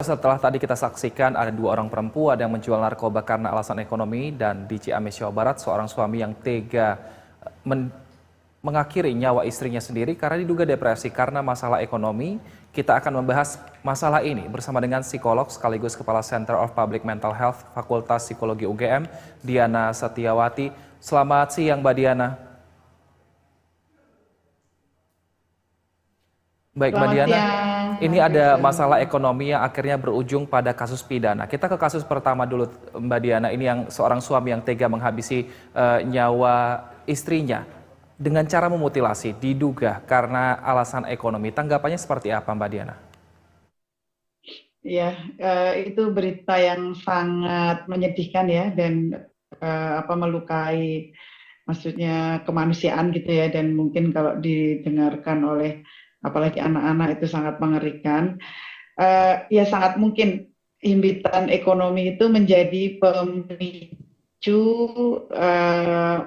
setelah tadi kita saksikan ada dua orang perempuan yang menjual narkoba karena alasan ekonomi dan di Ciamis, Jawa Barat seorang suami yang tega men- mengakhiri nyawa istrinya sendiri karena diduga depresi karena masalah ekonomi. Kita akan membahas masalah ini bersama dengan psikolog sekaligus Kepala Center of Public Mental Health Fakultas Psikologi UGM, Diana Setiawati. Selamat siang, Mbak Diana. Baik, Mbak Selamat Diana, siang, ini Mas ada Rizal. masalah ekonomi yang akhirnya berujung pada kasus pidana. Kita ke kasus pertama dulu, Mbak Diana. Ini yang seorang suami yang tega menghabisi nyawa istrinya dengan cara memutilasi, diduga karena alasan ekonomi. Tanggapannya seperti apa, Mbak Diana? Ya, itu berita yang sangat menyedihkan ya dan melukai, maksudnya kemanusiaan gitu ya. Dan mungkin kalau didengarkan oleh apalagi anak-anak itu sangat mengerikan. Ya sangat mungkin himpitan ekonomi itu menjadi pemicu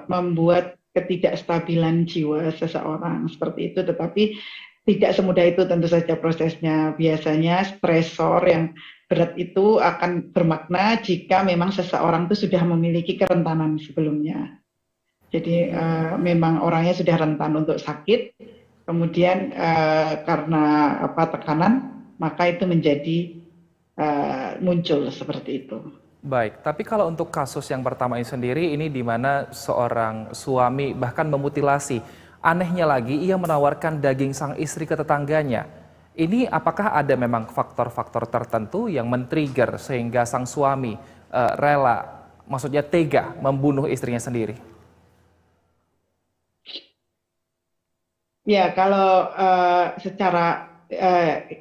membuat ketidakstabilan jiwa seseorang seperti itu. Tetapi tidak semudah itu tentu saja prosesnya. Biasanya stresor yang berat itu akan bermakna jika memang seseorang itu sudah memiliki kerentanan sebelumnya. Jadi memang orangnya sudah rentan untuk sakit, kemudian karena tekanan, maka itu menjadi muncul seperti itu. Baik, tapi kalau untuk kasus yang pertama ini sendiri, ini di mana seorang suami bahkan memutilasi. Anehnya lagi, ia menawarkan daging sang istri ke tetangganya. Ini apakah ada memang faktor-faktor tertentu yang men-trigger sehingga sang suami rela, maksudnya tega membunuh istrinya sendiri? Ya, kalau secara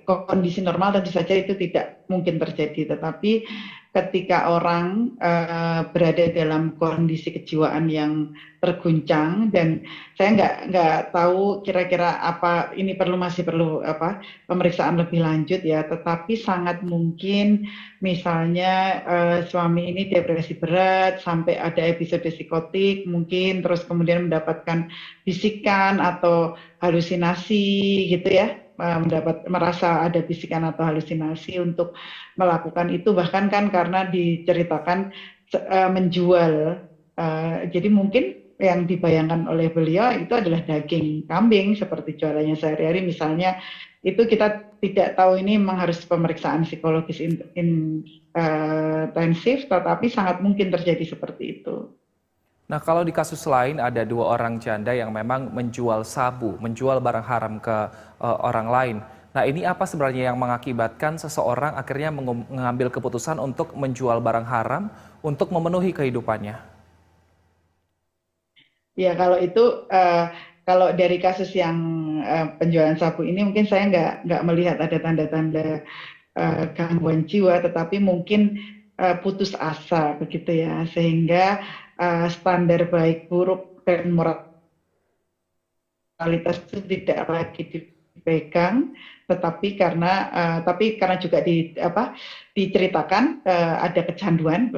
kondisi normal tentu saja itu tidak mungkin terjadi, tetapi ketika orang berada dalam kondisi kejiwaan yang terguncang, dan saya nggak tahu kira-kira apa ini masih perlu pemeriksaan lebih lanjut ya, tetapi sangat mungkin misalnya suami ini depresi berat sampai ada episode psikotik mungkin, terus kemudian mendapatkan bisikan atau halusinasi gitu ya, merasa ada bisikan atau halusinasi untuk melakukan itu, bahkan kan karena diceritakan menjual. Jadi mungkin yang dibayangkan oleh beliau itu adalah daging kambing seperti jualannya sehari-hari misalnya. Itu kita tidak tahu, ini memang harus pemeriksaan psikologis intensif, tetapi sangat mungkin terjadi seperti itu. Nah, kalau di kasus lain ada dua orang janda yang memang menjual sabu, menjual barang haram ke orang lain. Nah, ini apa sebenarnya yang mengakibatkan seseorang akhirnya mengambil keputusan untuk menjual barang haram untuk memenuhi kehidupannya? Ya, kalau itu kalau dari kasus yang penjualan sabu ini mungkin saya nggak melihat ada tanda-tanda gangguan jiwa, tetapi mungkin putus asa begitu ya, sehingga standar baik buruk dan moralitas itu tidak lagi dipegang, tapi karena juga diceritakan ada kecanduan,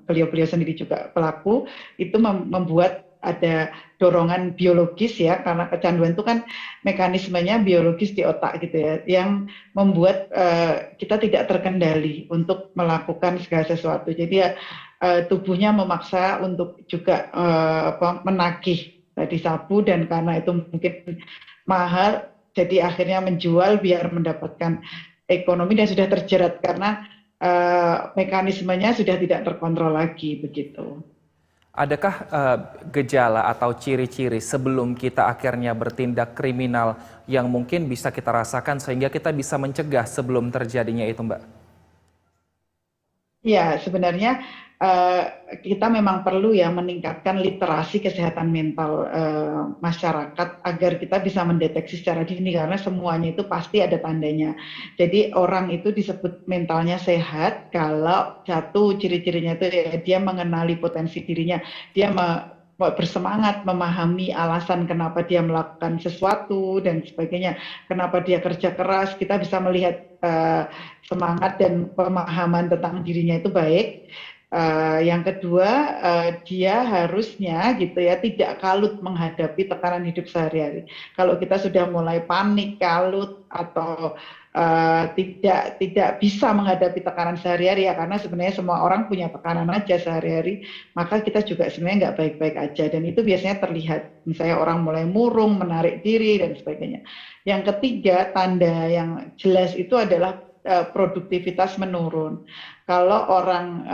beliau-beliau sendiri juga pelaku itu membuat ada dorongan biologis ya, karena kecanduan itu kan mekanismenya biologis di otak gitu ya, yang membuat kita tidak terkendali untuk melakukan segala sesuatu. Jadi ya tubuhnya memaksa untuk juga menagih tadi sabu, dan karena itu mungkin mahal, jadi akhirnya menjual biar mendapatkan ekonomi, dan sudah terjerat karena mekanismenya sudah tidak terkontrol lagi begitu. Adakah gejala atau ciri-ciri sebelum kita akhirnya bertindak kriminal yang mungkin bisa kita rasakan sehingga kita bisa mencegah sebelum terjadinya itu, Mbak? Ya, sebenarnya eh, kita memang perlu ya meningkatkan literasi kesehatan mental masyarakat agar kita bisa mendeteksi secara dini, karena semuanya itu pasti ada tandanya. Jadi orang itu disebut mentalnya sehat kalau satu ciri-cirinya itu ya, dia mengenali potensi dirinya, dia bersemangat memahami alasan kenapa dia melakukan sesuatu dan sebagainya, kenapa dia kerja keras. Kita bisa melihat semangat dan pemahaman tentang dirinya itu baik. Yang kedua, dia harusnya gitu ya tidak kalut menghadapi tekanan hidup sehari-hari. Kalau kita sudah mulai panik, kalut atau tidak bisa menghadapi tekanan sehari-hari ya, karena sebenarnya semua orang punya tekanan aja sehari-hari, maka kita juga sebenarnya nggak baik-baik aja, dan itu biasanya terlihat. Misalnya orang mulai murung, menarik diri dan sebagainya. Yang ketiga, tanda yang jelas itu adalah produktivitas menurun. Kalau orang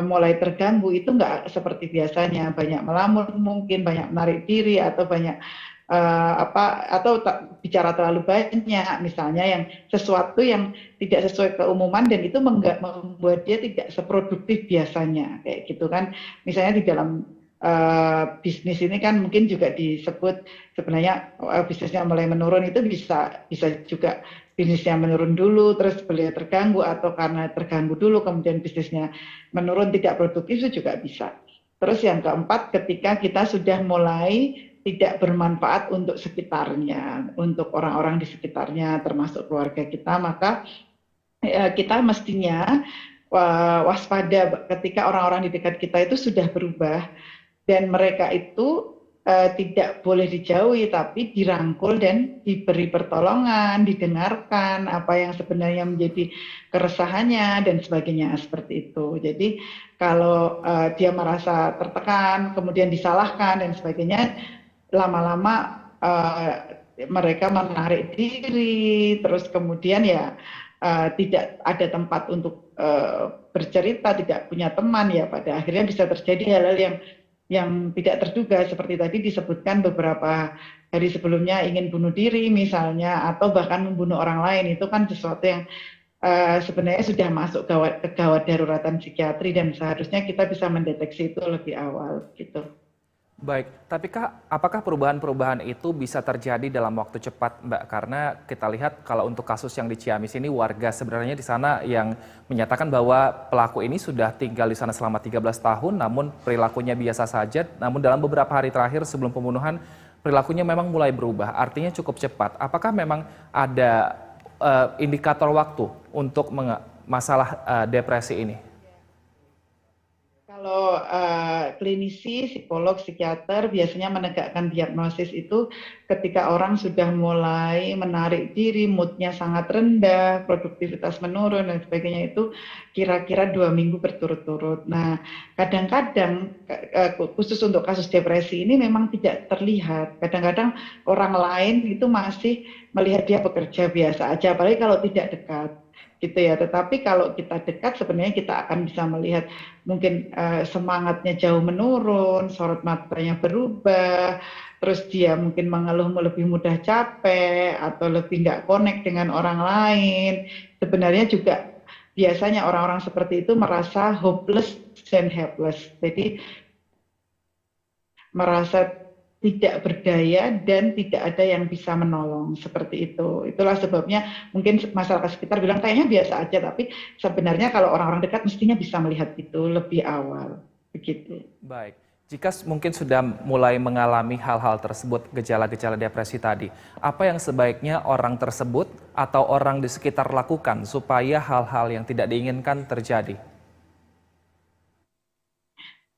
mulai terganggu itu nggak seperti biasanya, banyak melamun mungkin, banyak menarik diri atau banyak bicara terlalu banyak, misalnya yang sesuatu yang tidak sesuai keumuman, dan itu membuat dia tidak seproduktif biasanya, kayak gitu kan. Misalnya di dalam bisnis ini kan mungkin juga disebut sebenarnya bisnisnya mulai menurun, itu bisa juga bisnisnya menurun dulu, terus beliau terganggu, atau karena terganggu dulu kemudian bisnisnya menurun tidak produktif, itu juga bisa. Terus yang keempat, ketika kita sudah mulai tidak bermanfaat untuk sekitarnya, untuk orang-orang di sekitarnya, termasuk keluarga kita, maka kita mestinya waspada ketika orang-orang di dekat kita itu sudah berubah, dan mereka itu tidak boleh dijauhi, tapi dirangkul dan diberi pertolongan, didengarkan apa yang sebenarnya menjadi keresahannya dan sebagainya, seperti itu. Jadi kalau dia merasa tertekan, kemudian disalahkan dan sebagainya, lama-lama mereka menarik diri, terus kemudian ya tidak ada tempat untuk bercerita, tidak punya teman, ya pada akhirnya bisa terjadi hal-hal yang tidak terduga, seperti tadi disebutkan beberapa hari sebelumnya ingin bunuh diri misalnya, atau bahkan membunuh orang lain. Itu kan sesuatu yang sebenarnya sudah masuk gawat daruratan psikiatri, dan seharusnya kita bisa mendeteksi itu lebih awal gitu. Baik, tapi apakah perubahan-perubahan itu bisa terjadi dalam waktu cepat, Mbak? Karena kita lihat kalau untuk kasus yang di Ciamis ini, warga sebenarnya di sana yang menyatakan bahwa pelaku ini sudah tinggal di sana selama 13 tahun, namun perilakunya biasa saja. Namun dalam beberapa hari terakhir sebelum pembunuhan, perilakunya memang mulai berubah, artinya cukup cepat. Apakah memang ada indikator waktu untuk masalah depresi ini? Kalau klinisi, psikolog, psikiater biasanya menegakkan diagnosis itu ketika orang sudah mulai menarik diri, moodnya sangat rendah, produktivitas menurun dan sebagainya, itu kira-kira 2 minggu berturut-turut. Nah, kadang-kadang khusus untuk kasus depresi ini memang tidak terlihat. Kadang-kadang orang lain itu masih melihat dia bekerja biasa aja, apalagi kalau tidak dekat, gitu ya. Tetapi kalau kita dekat, sebenarnya kita akan bisa melihat mungkin semangatnya jauh menurun, sorot matanya berubah, terus dia mungkin mengeluh lebih mudah capek atau lebih nggak connect dengan orang lain. Sebenarnya juga biasanya orang-orang seperti itu merasa hopeless dan helpless, jadi merasa tidak berdaya dan tidak ada yang bisa menolong, seperti itu. Itulah sebabnya mungkin masyarakat sekitar bilang kayaknya biasa aja, tapi sebenarnya kalau orang-orang dekat mestinya bisa melihat itu lebih awal, begitu. Baik, jika mungkin sudah mulai mengalami hal-hal tersebut, gejala-gejala depresi tadi, apa yang sebaiknya orang tersebut atau orang di sekitar lakukan supaya hal-hal yang tidak diinginkan terjadi?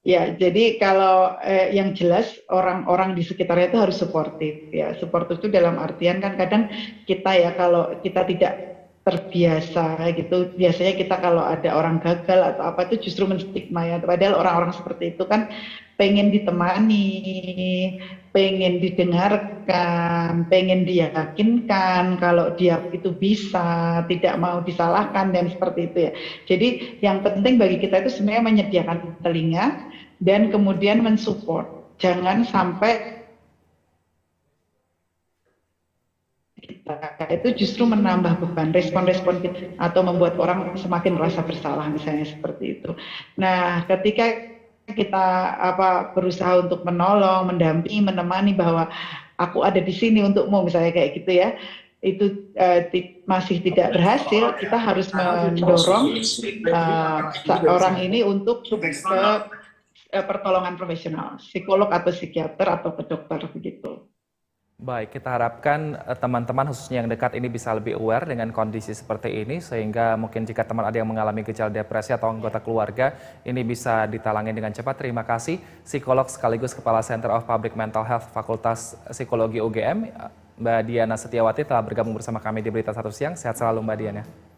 Ya, jadi kalau yang jelas orang-orang di sekitarnya itu harus suportif ya. Suportif itu dalam artian kan kadang kita ya, kalau kita tidak terbiasa gitu, biasanya kita kalau ada orang gagal atau apa itu justru menstigma ya. Padahal orang-orang seperti itu kan pengen ditemani, pengen didengarkan, pengen diyakinkan kalau dia itu bisa, tidak mau disalahkan dan seperti itu ya. Jadi yang penting bagi kita itu sebenarnya menyediakan telinga dan kemudian mensupport. Jangan sampai kita itu justru menambah beban, respon-respon kita, atau membuat orang semakin merasa bersalah, misalnya seperti itu. Nah, ketika kita berusaha untuk menolong, mendampingi, menemani bahwa aku ada di sini untukmu, misalnya kayak gitu ya, itu masih tidak berhasil, kita harus mendorong orang ini untuk ke pertolongan profesional, psikolog atau psikiater atau ke dokter, begitu. Baik, kita harapkan teman-teman khususnya yang dekat ini bisa lebih aware dengan kondisi seperti ini sehingga mungkin jika teman ada yang mengalami gejala depresi atau anggota keluarga ini bisa ditalangin dengan cepat. Terima kasih psikolog sekaligus Kepala Center of Public Mental Health Fakultas Psikologi UGM, Mbak Diana Setiawati telah bergabung bersama kami di Berita Satu Siang. Sehat selalu Mbak Diana.